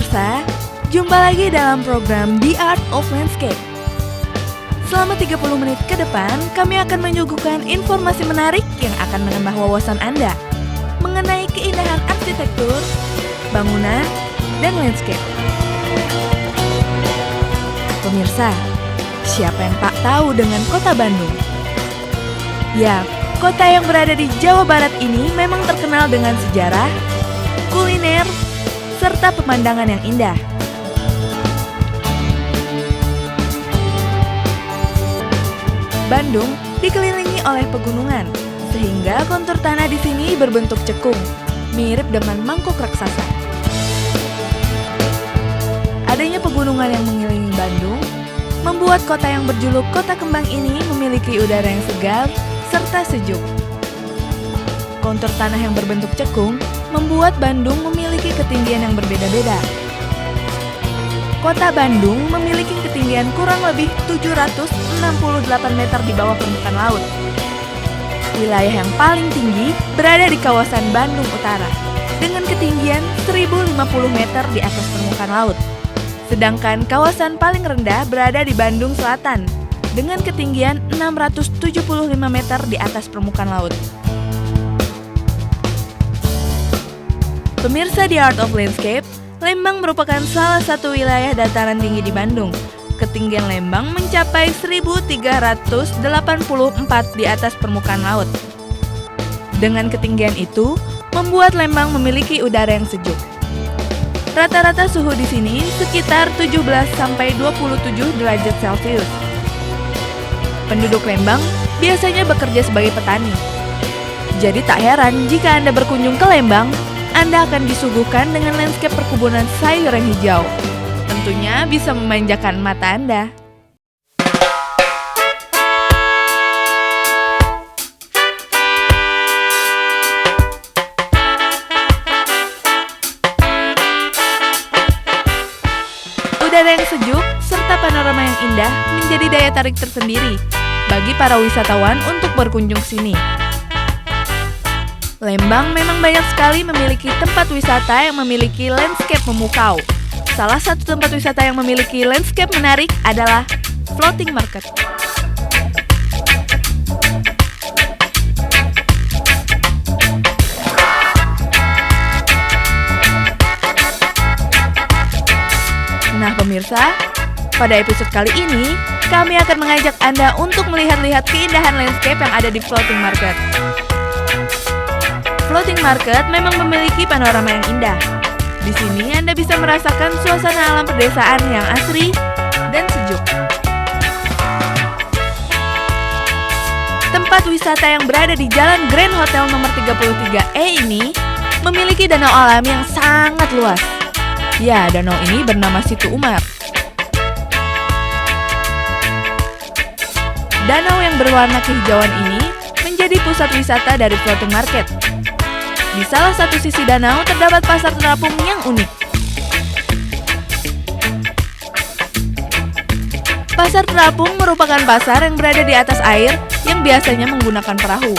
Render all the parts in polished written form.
pemirsa, jumpa lagi dalam program The Art of Landscape. Selama 30 menit ke depan, kami akan menyuguhkan informasi menarik yang akan menambah wawasan Anda mengenai keindahan arsitektur, bangunan, dan landscape. Pemirsa, siapa yang tak tahu dengan kota Bandung? Ya, kota yang berada di Jawa Barat ini memang terkenal dengan sejarah, kuliner, serta pemandangan yang indah. Bandung dikelilingi oleh pegunungan, sehingga kontur tanah di sini berbentuk cekung, mirip dengan mangkok raksasa. Adanya pegunungan yang mengelilingi Bandung membuat kota yang berjuluk Kota Kembang ini memiliki udara yang segar serta sejuk. Kontur tanah yang berbentuk cekung membuat Bandung memiliki ketinggian yang berbeda-beda. Kota Bandung memiliki ketinggian kurang lebih 768 meter di bawah permukaan laut. Wilayah yang paling tinggi berada di kawasan Bandung Utara dengan ketinggian 1050 meter di atas permukaan laut. Sedangkan kawasan paling rendah berada di Bandung Selatan dengan ketinggian 675 meter di atas permukaan laut. Pemirsa The Art of Landscape, Lembang merupakan salah satu wilayah dataran tinggi di Bandung. Ketinggian Lembang mencapai 1384 di atas permukaan laut. Dengan ketinggian itu, membuat Lembang memiliki udara yang sejuk. Rata-rata suhu di sini sekitar 17 sampai 27 derajat Celcius. Penduduk Lembang biasanya bekerja sebagai petani. Jadi tak heran jika Anda berkunjung ke Lembang, Anda akan disuguhkan dengan landscape perkebunan sayur yang hijau. Tentunya bisa memanjakan mata Anda. Udara yang sejuk serta panorama yang indah menjadi daya tarik tersendiri bagi para wisatawan untuk berkunjung sini. Lembang memang banyak sekali memiliki tempat wisata yang memiliki landscape memukau. Salah satu tempat wisata yang memiliki landscape menarik adalah Floating Market. Nah pemirsa, pada episode kali ini, kami akan mengajak Anda untuk melihat-lihat keindahan landscape yang ada di Floating Market. Floating Market memang memiliki panorama yang indah. Di sini Anda bisa merasakan suasana alam pedesaan yang asri dan sejuk. Tempat wisata yang berada di Jalan Grand Hotel nomor 33E ini memiliki danau alami yang sangat luas. Ya, danau ini bernama Situ Umar. Danau yang berwarna kehijauan ini menjadi pusat wisata dari Floating Market. Di salah satu sisi danau terdapat pasar terapung yang unik. Pasar terapung merupakan pasar yang berada di atas air yang biasanya menggunakan perahu.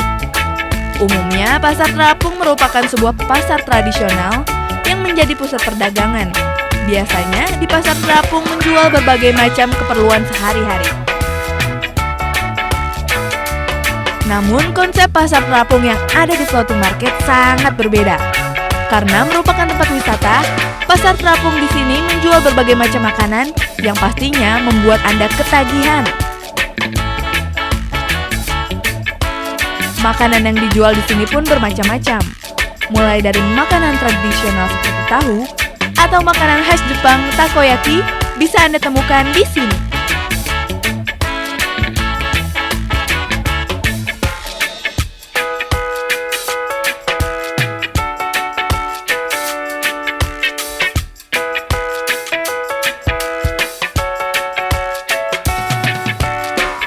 Umumnya, pasar terapung merupakan sebuah pasar tradisional yang menjadi pusat perdagangan. Biasanya, di pasar terapung menjual berbagai macam keperluan sehari-hari. Namun, konsep pasar terapung yang ada di Floating Market sangat berbeda. Karena merupakan tempat wisata, pasar terapung di sini menjual berbagai macam makanan yang pastinya membuat Anda ketagihan. Makanan yang dijual di sini pun bermacam-macam. Mulai dari makanan tradisional seperti tahu atau makanan khas Jepang takoyaki bisa Anda temukan di sini.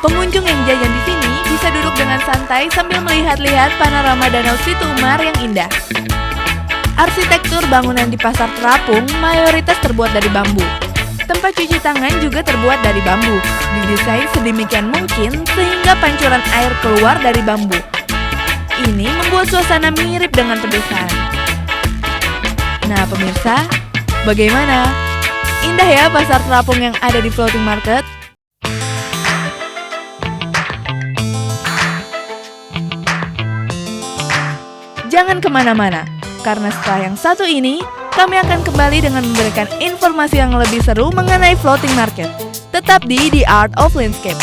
Pengunjung yang jajan di sini bisa duduk dengan santai sambil melihat-lihat panorama Danau Situ Umar yang indah. Arsitektur bangunan di pasar terapung mayoritas terbuat dari bambu. Tempat cuci tangan juga terbuat dari bambu. Didesain sedemikian mungkin sehingga pancuran air keluar dari bambu. Ini membuat suasana mirip dengan pedesaan. Nah pemirsa, Bagaimana? Indah ya pasar terapung yang ada di floating market? Jangan kemana-mana, karena setelah yang satu ini, kami akan kembali dengan memberikan informasi yang lebih seru mengenai floating market. Tetap di The Art of Landscape.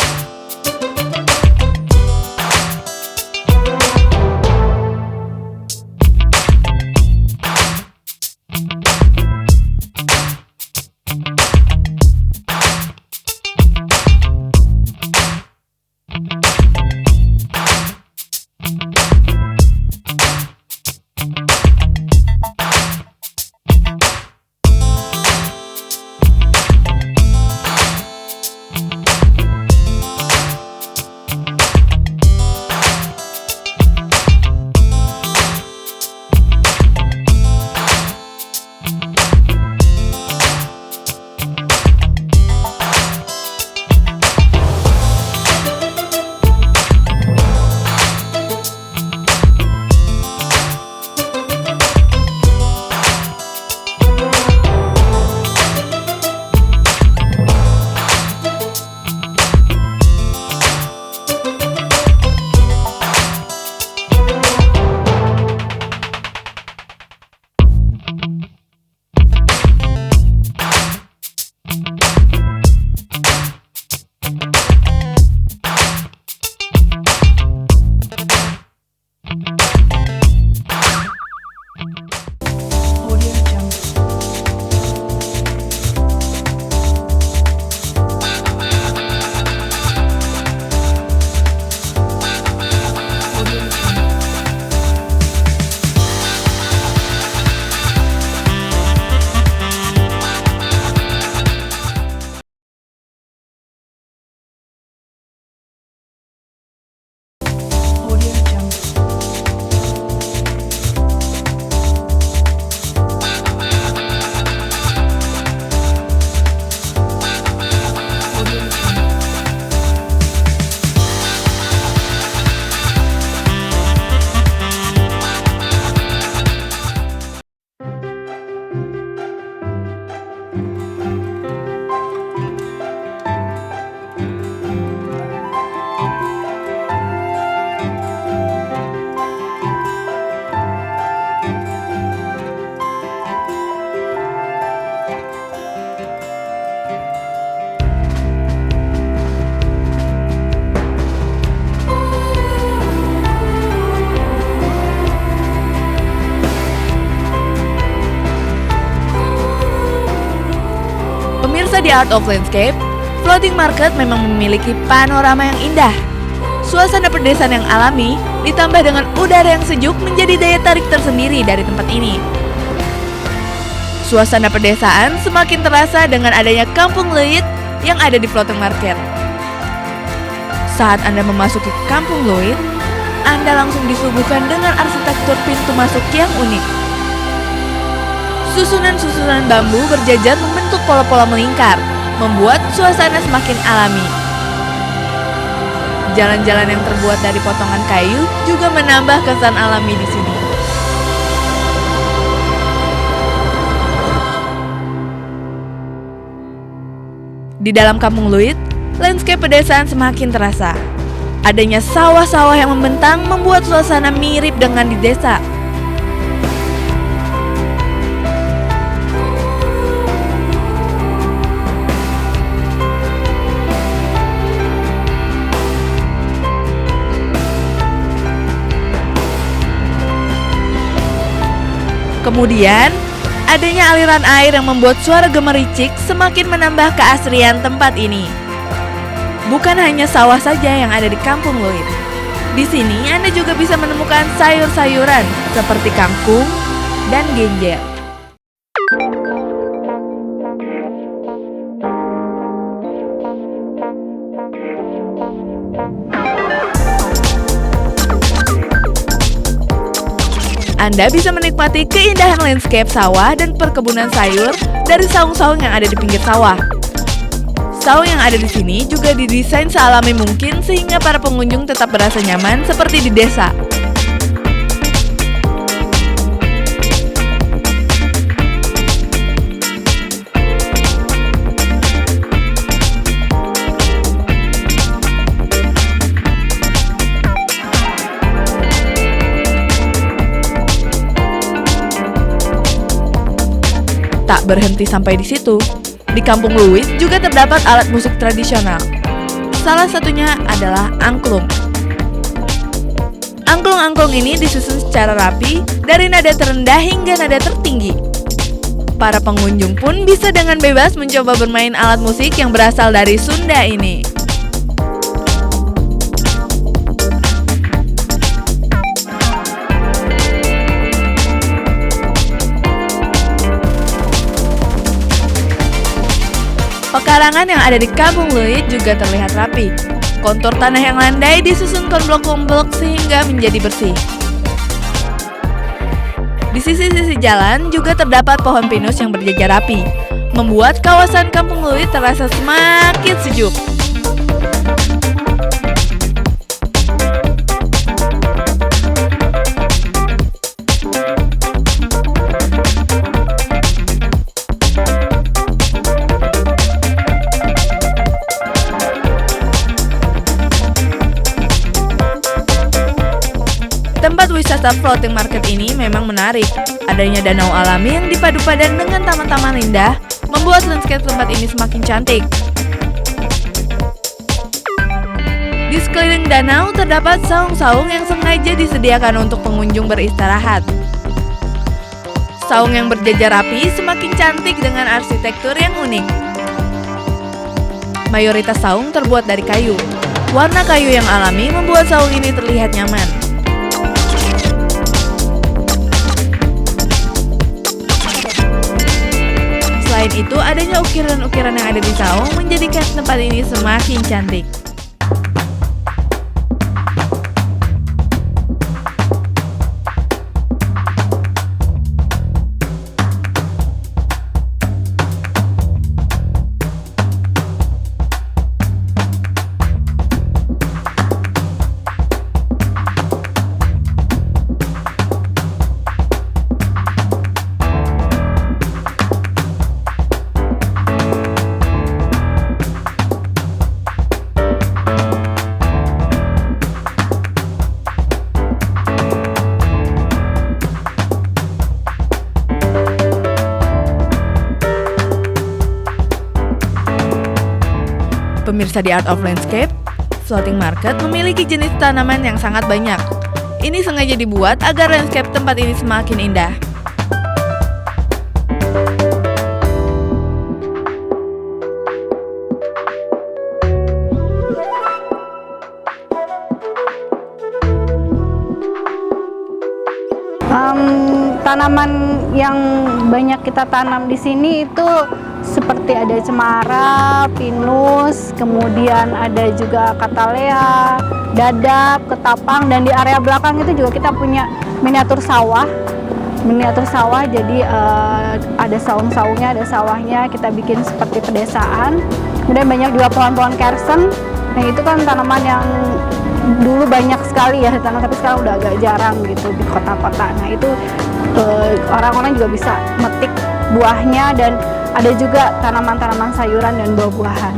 Pemirsa The Art of Landscape, floating market memang memiliki panorama yang indah. Suasana pedesaan yang alami ditambah dengan udara yang sejuk menjadi daya tarik tersendiri dari tempat ini. Suasana pedesaan semakin terasa dengan adanya Kampung Leuit yang ada di floating market. Saat Anda memasuki Kampung Leuit, Anda langsung disuguhkan dengan arsitektur pintu masuk yang unik. Susunan-susunan bambu berjajar membentuk pola-pola melingkar, membuat suasana semakin alami. Jalan-jalan yang terbuat dari potongan kayu juga menambah kesan alami di sini. Di dalam Kampung Leuit, landscape pedesaan semakin terasa. Adanya sawah-sawah yang membentang membuat suasana mirip dengan di desa. Kemudian, adanya aliran air yang membuat suara gemericik semakin menambah keasrian tempat ini. Bukan hanya sawah saja yang ada di Kampung Leuit. Di sini Anda juga bisa menemukan sayur-sayuran seperti kangkung dan genjer. Anda bisa menikmati keindahan landscape sawah dan perkebunan sayur dari saung-saung yang ada di pinggir sawah. Saung yang ada di sini juga didesain sealami mungkin sehingga para pengunjung tetap berasa nyaman seperti di desa. Tak berhenti sampai di situ, di Kampung Luit juga terdapat alat musik tradisional. Salah satunya adalah angklung. Angklung-angklung ini disusun secara rapi dari nada terendah hingga nada tertinggi. Para pengunjung pun bisa dengan bebas mencoba bermain alat musik yang berasal dari Sunda ini. Pekarangan yang ada di Kampung Luit juga terlihat rapi. Kontur tanah yang landai disusun komplok-komplok sehingga menjadi bersih. Di sisi-sisi jalan juga terdapat pohon pinus yang berjajar rapi, membuat kawasan Kampung Luit terasa semakin sejuk. Tempat wisata floating market ini memang menarik. Adanya danau alami yang dipadu padan dengan taman-taman indah membuat landscape tempat ini semakin cantik. Di sekeliling danau terdapat saung-saung yang sengaja disediakan untuk pengunjung beristirahat. Saung yang berjajar rapi semakin cantik dengan arsitektur yang unik. Mayoritas saung terbuat dari kayu. Warna kayu yang alami membuat saung ini terlihat nyaman. Selain itu, adanya ukiran-ukiran yang ada di saung menjadikan tempat ini semakin cantik. Pemirsa di Art of Landscape, floating market memiliki jenis tanaman yang sangat banyak. Ini sengaja dibuat agar landscape tempat ini semakin indah. Tanaman yang banyak kita tanam di sini itu seperti ada cemara, pinus, kemudian ada juga katalea, dadap, ketapang, dan di area belakang itu juga kita punya miniatur sawah. Jadi ada saung-saungnya, ada sawahnya, kita bikin seperti pedesaan. Kemudian banyak juga pohon-pohon kersen. Nah, itu kan tanaman yang dulu banyak sekali ya ditanam, tapi sekarang udah agak jarang gitu di kota-kota. Nah, itu orang-orang juga bisa metik buahnya, dan ada juga tanaman-tanaman sayuran dan buah-buahan.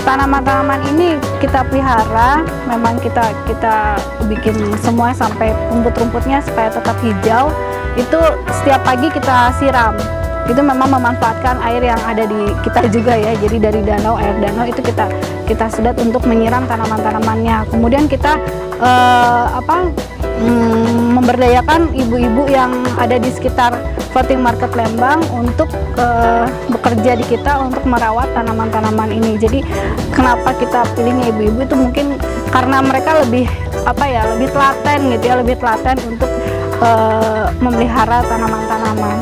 Tanaman-tanaman ini kita pelihara, memang kita bikin semua sampai rumput-rumputnya supaya tetap hijau. Itu setiap pagi kita siram. Itu memang memanfaatkan air yang ada di kita juga ya. Jadi dari danau, air danau itu kita sedot untuk menyiram tanaman-tanamannya. Kemudian kita memberdayakan ibu-ibu yang ada di sekitar floating market Lembang untuk bekerja di kita untuk merawat tanaman-tanaman ini. Jadi kenapa kita pilihnya ibu-ibu itu mungkin karena mereka lebih telaten gitu ya, lebih telaten untuk memelihara tanaman-tanaman.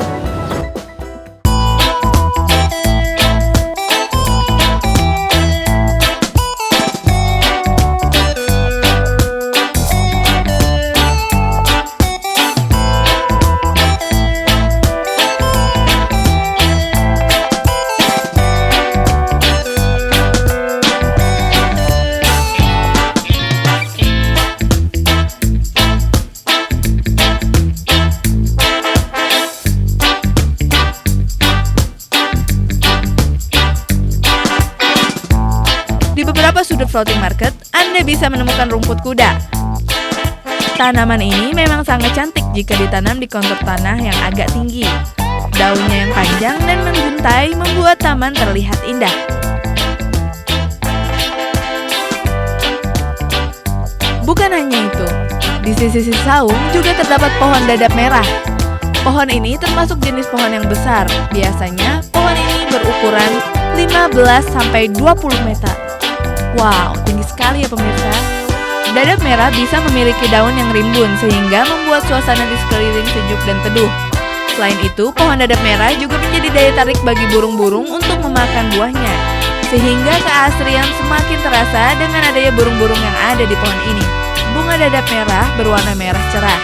Di beberapa sudut floating market, Anda bisa menemukan rumput kuda. Tanaman ini memang sangat cantik jika ditanam di kontur tanah yang agak tinggi. Daunnya yang panjang dan menjuntai membuat taman terlihat indah. Bukan hanya itu, di sisi saung juga terdapat pohon dadap merah. Pohon ini termasuk jenis pohon yang besar. Biasanya pohon ini berukuran 15-20 meter. Wow, tinggi sekali ya pemirsa. Dadap merah bisa memiliki daun yang rimbun sehingga membuat suasana di sekeliling sejuk dan teduh. Selain itu, pohon dadap merah juga menjadi daya tarik bagi burung-burung untuk memakan buahnya, sehingga keasrian semakin terasa dengan adanya burung-burung yang ada di pohon ini. Bunga dadap merah berwarna merah cerah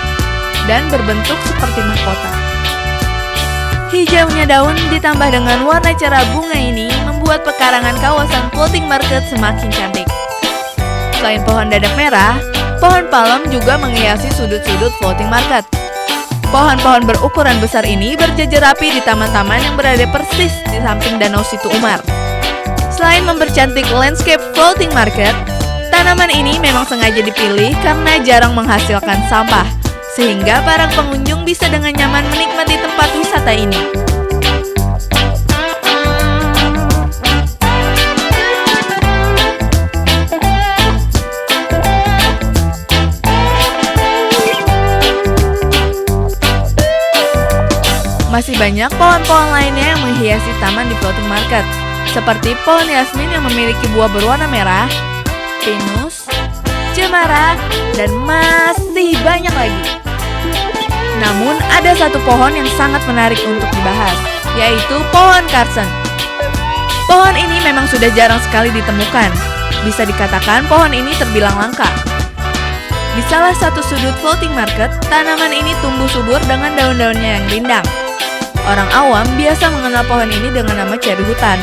dan berbentuk seperti mahkota. Hijaunya daun ditambah dengan warna cerah bunga ini membuat pekarangan kawasan floating market semakin cantik. Selain pohon dadap merah, pohon palem juga menghiasi sudut-sudut floating market. Pohon-pohon berukuran besar ini berjajar rapi di taman-taman yang berada persis di samping Danau Situ Umar. Selain mempercantik landscape floating market, tanaman ini memang sengaja dipilih karena jarang menghasilkan sampah, sehingga para pengunjung bisa dengan nyaman menikmati tempat wisata ini. Masih banyak pohon-pohon lainnya yang menghiasi taman di floating market, seperti pohon yasmin yang memiliki buah berwarna merah, pinus, cemara, dan masih banyak lagi. Namun ada satu pohon yang sangat menarik untuk dibahas, yaitu pohon Carson. Pohon ini memang sudah jarang sekali ditemukan. Bisa dikatakan pohon ini terbilang langka. Di salah satu sudut floating market, tanaman ini tumbuh subur dengan daun-daunnya yang rindang. Orang awam biasa mengenal pohon ini dengan nama ceri hutan.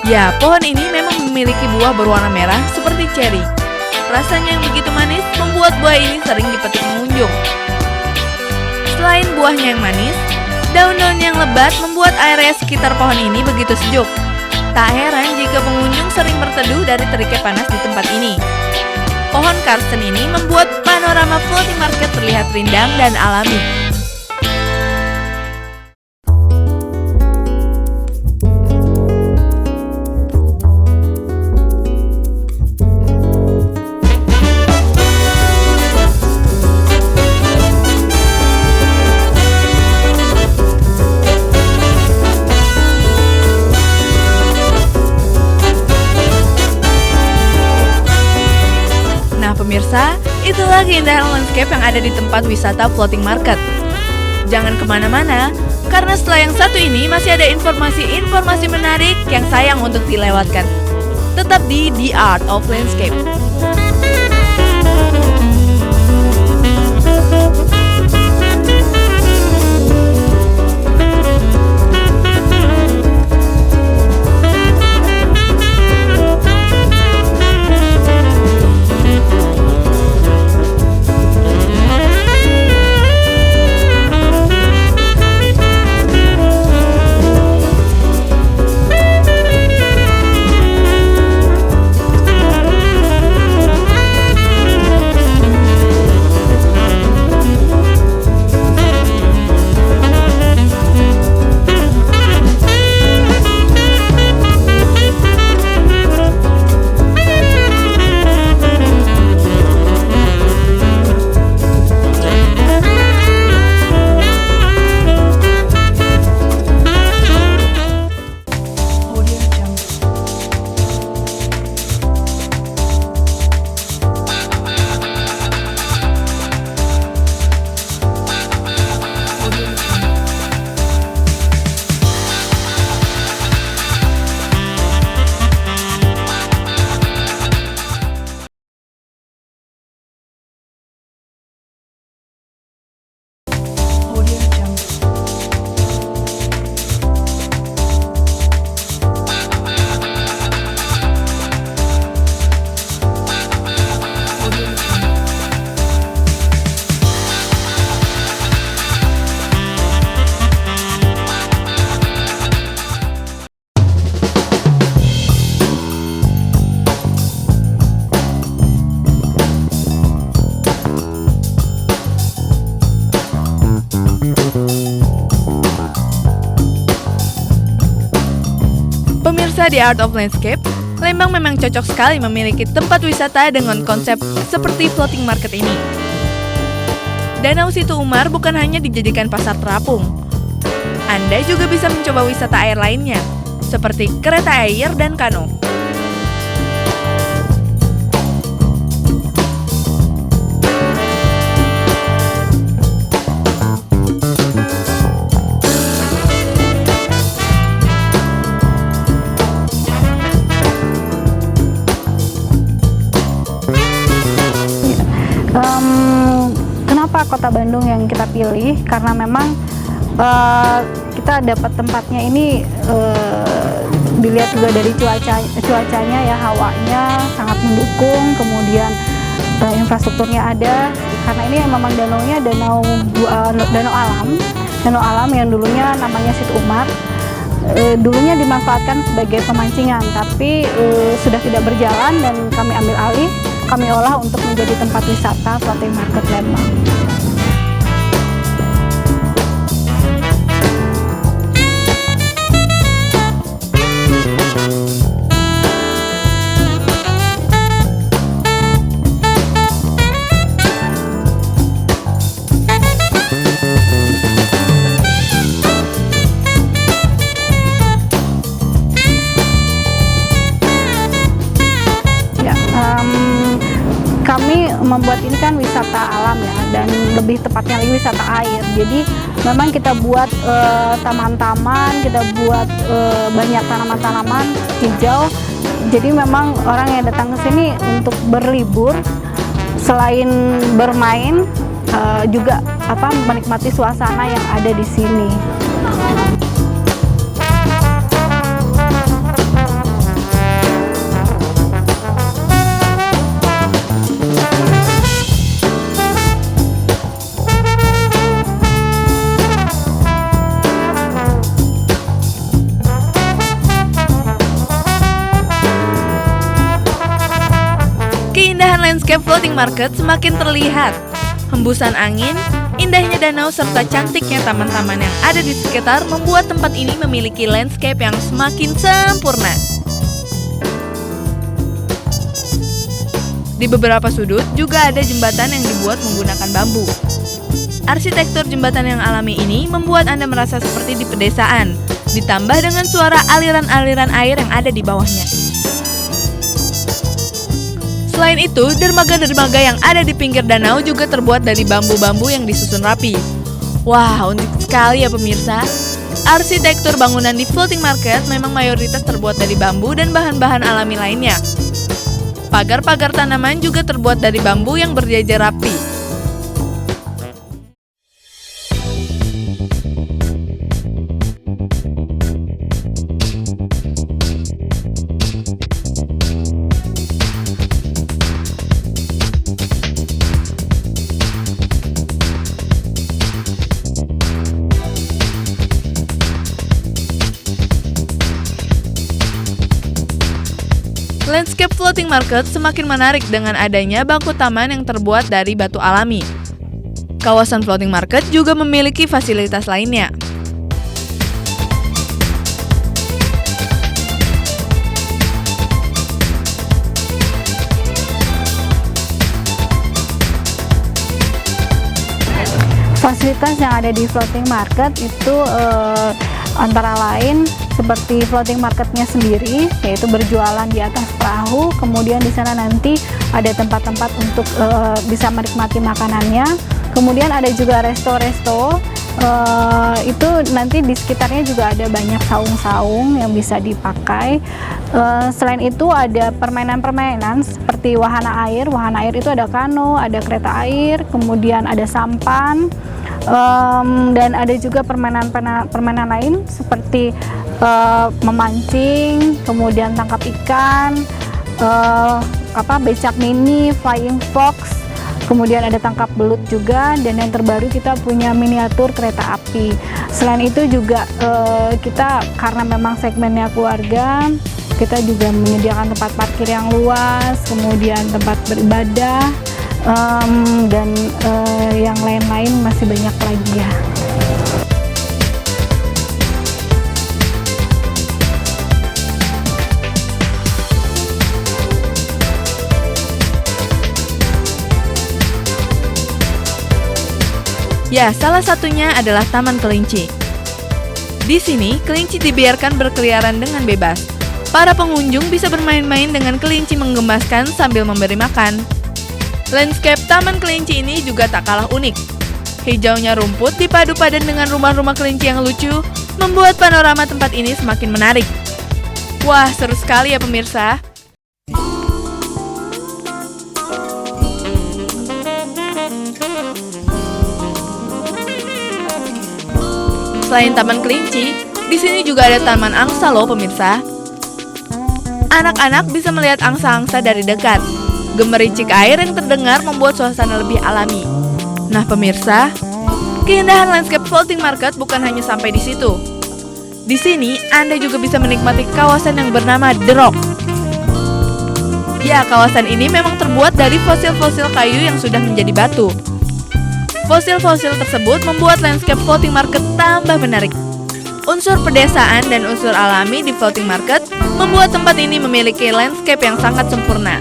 Ya, pohon ini memang memiliki buah berwarna merah seperti ceri. Rasanya yang begitu manis membuat buah ini sering dipetik pengunjung. Selain buahnya yang manis, daun-daun yang lebat membuat area sekitar pohon ini begitu sejuk. Tak heran jika pengunjung sering berteduh dari teriknya panas di tempat ini. Pohon Carson ini membuat panorama floating market terlihat rindang dan alami. Pemirsa, itulah keindahan landscape yang ada di tempat wisata floating market. Jangan kemana-mana, karena setelah yang satu ini masih ada informasi-informasi menarik yang sayang untuk dilewatkan. Tetap di The Art of Landscape. di Art of Landscape, Lembang memang cocok sekali memiliki tempat wisata dengan konsep seperti floating market ini. Danau Situ Umar bukan hanya dijadikan pasar terapung. Anda juga bisa mencoba wisata air lainnya, seperti kereta air dan kano. Kenapa Kota Bandung yang kita pilih? Karena memang kita dapat tempatnya ini dilihat juga dari cuacanya ya, hawanya sangat mendukung, kemudian infrastrukturnya ada. Karena ini memang danaunya danau alam yang dulunya namanya Situ Umar. Dulunya dimanfaatkan sebagai pemancingan, tapi sudah tidak berjalan dan kami ambil alih, kami olah untuk menjadi tempat wisata floating market Lembang. Kami membuat ini kan wisata alam ya, dan lebih tepatnya lagi wisata air. Jadi memang kita buat taman-taman, kita buat banyak tanaman-tanaman hijau. Jadi memang orang yang datang ke sini untuk berlibur, selain bermain, juga menikmati suasana yang ada di sini. Keindahan landscape floating market semakin terlihat. Hembusan angin, indahnya danau, serta cantiknya taman-taman yang ada di sekitar membuat tempat ini memiliki landscape yang semakin sempurna. Di beberapa sudut juga ada jembatan yang dibuat menggunakan bambu. Arsitektur jembatan yang alami ini membuat Anda merasa seperti di pedesaan, ditambah dengan suara aliran-aliran air yang ada di bawahnya. Selain itu, dermaga-dermaga yang ada di pinggir danau juga terbuat dari bambu-bambu yang disusun rapi. Wah, unik sekali ya pemirsa. Arsitektur bangunan di floating market memang mayoritas terbuat dari bambu dan bahan-bahan alami lainnya. Pagar-pagar tanaman juga terbuat dari bambu yang berjajar rapi. Landscape floating market semakin menarik dengan adanya bangku taman yang terbuat dari batu alami. Kawasan floating market juga memiliki fasilitas lainnya. Fasilitas yang ada di floating market itu antara lain seperti floating marketnya sendiri, yaitu berjualan di atas perahu. Kemudian di sana nanti ada tempat-tempat untuk bisa menikmati makanannya. Kemudian ada juga resto-resto, itu nanti di sekitarnya juga ada banyak saung-saung yang bisa dipakai. Selain itu ada permainan-permainan seperti wahana air. Wahana air itu ada kano, ada kereta air, kemudian ada sampan, dan ada juga permainan lain seperti memancing, kemudian tangkap ikan, becak mini, flying fox, kemudian ada tangkap belut juga, dan yang terbaru kita punya miniatur kereta api. Selain itu juga kita karena memang segmennya keluarga, kita juga menyediakan tempat parkir yang luas, kemudian tempat beribadah, dan yang lain-lain masih banyak lagi ya. Ya, salah satunya adalah Taman Kelinci. Di sini, kelinci dibiarkan berkeliaran dengan bebas. Para pengunjung bisa bermain-main dengan kelinci menggemaskan sambil memberi makan. Landscape Taman Kelinci ini juga tak kalah unik. Hijaunya rumput dipadu padan dengan rumah-rumah kelinci yang lucu, membuat panorama tempat ini semakin menarik. Wah, seru sekali ya pemirsa. Selain Taman Kelinci, di sini juga ada Taman Angsa loh pemirsa. Anak-anak bisa melihat angsa-angsa dari dekat. Gemericik air yang terdengar membuat suasana lebih alami. Nah pemirsa, keindahan landscape floating market bukan hanya sampai di situ. Di sini, Anda juga bisa menikmati kawasan yang bernama The Rock. Ya, kawasan ini memang terbuat dari fosil-fosil kayu yang sudah menjadi batu. Fosil-fosil tersebut membuat landscape floating market tambah menarik. Unsur pedesaan dan unsur alami di floating market membuat tempat ini memiliki landscape yang sangat sempurna.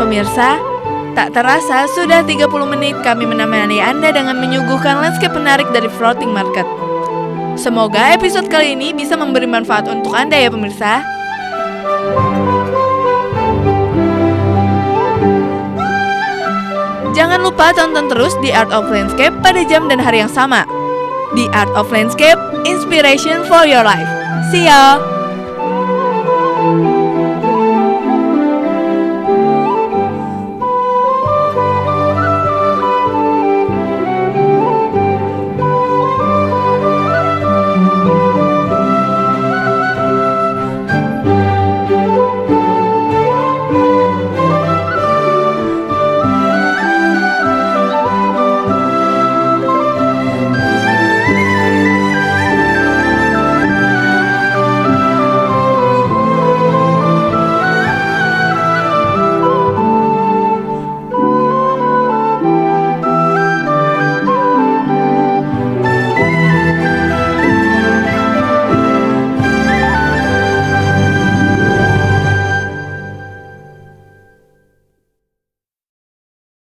Pemirsa, tak terasa sudah 30 menit kami menemani Anda dengan menyuguhkan landscape menarik dari floating market. Semoga episode kali ini bisa memberi manfaat untuk Anda ya pemirsa. Jangan lupa tonton terus The Art of Landscape pada jam dan hari yang sama. The Art of Landscape, Inspiration for Your Life. See ya!